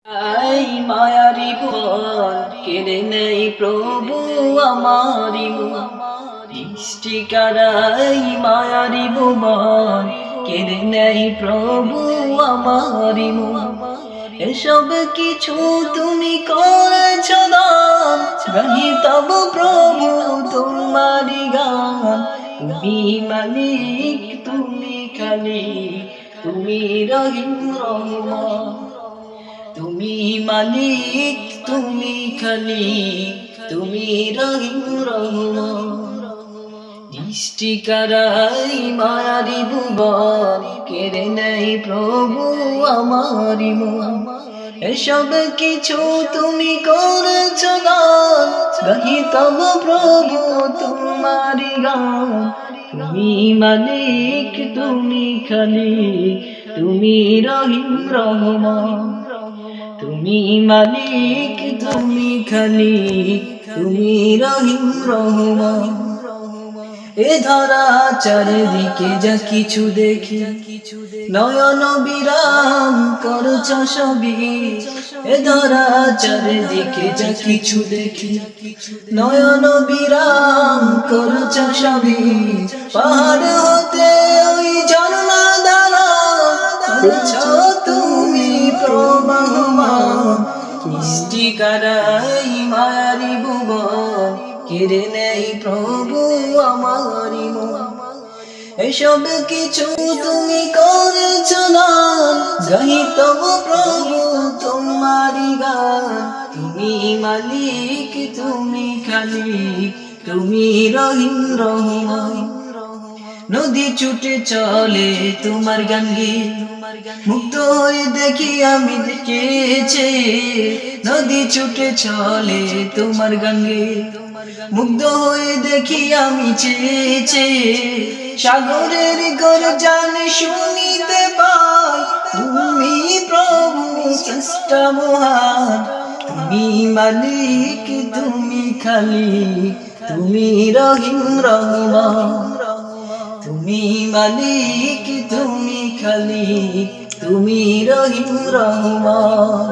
I মায়ারি ভুবন কেড়ে নেই প্রভু আমারি মন, দৃষ্টি কারাই মায়ারি ভুবন কেড়ে নেই প্রভু আমারি মন। এসব কিছু তুমি করেছ দান, গাহি তব প্রভু তোমারি গান। তুমি মালিক, তুমি খালিক, তুমি রহিম রহমান। তুমি মালিক, তুমি খালিক, তুমি রহিম রহমান। দৃষ্টি কারাই মায়ারি ভুবন কেড়ে নেই প্রভু আমারি মন। এসব কিছু তুমি করেছ দান, গাহি তব প্রভু তোমারি গান। তুমি মালিক, তুমি খালিক, তুমি রহিম রহমান। তুমি মালিক, তুমি খালিক, তুমি রহিম রহমান। এ ধরা চারিদিকে যা কিছু দেখি, নয়ন বিরাম করছ সবই। এ ধরা চারিদিকে যা কিছু দেখি, নয়ন বিরাম করছ সবই। পাহাড় হতে ওই ঝর্ণা দ্বারা করছ তুমি প্রবাহমান। দৃষ্টি কারাই মায়ারি ভুবন কেড়ে নেই প্রভু আমারি মন। এসব কিছু তুমি করেছ দান, গাহি তব প্রভু তোমারি গান। তুমি মালিক, তুমি খালিক, তুমি রহিম রহমান। নদী ছুটে চলে তোমার গান গেয়ে, মুগ্ধ হয়ে দেখি আমি দেখেছি। নদী ছুটে চলে তোমার গান গেয়ে, মুগ্ধ হয়ে দেখি আমি চেয়েছি। সাগরের গর্জন শুনিতে পাই, তুমি প্রভু স্রষ্টা মহান। তুমি মালিক, তুমি খালিক, তুমি রহিম রহমান। তুমি মালিক, তুমি খালিক, তুমি রহিম রহমান।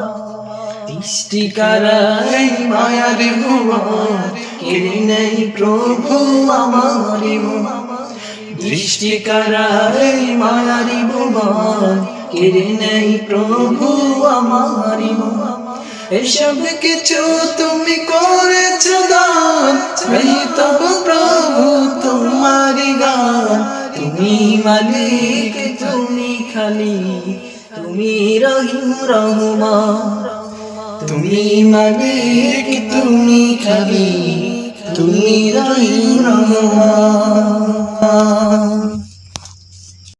দৃষ্টি কারাই মায়ারি ভুবন কেড়ে নেই প্রভু আমারি মন। দৃষ্টি কারাই মায়ারি ভুবন কেড়ে নেই প্রভু আমারি মন। এসব কিছু তুমি করেছ দান, গাহি তব প্রভু তোমারি গান। তুমি মালিক, তুমি খালিক, তুমি রহিম রহমান। তুমি মালিক, তুমি খালিক, তুমি রহিম রহমান।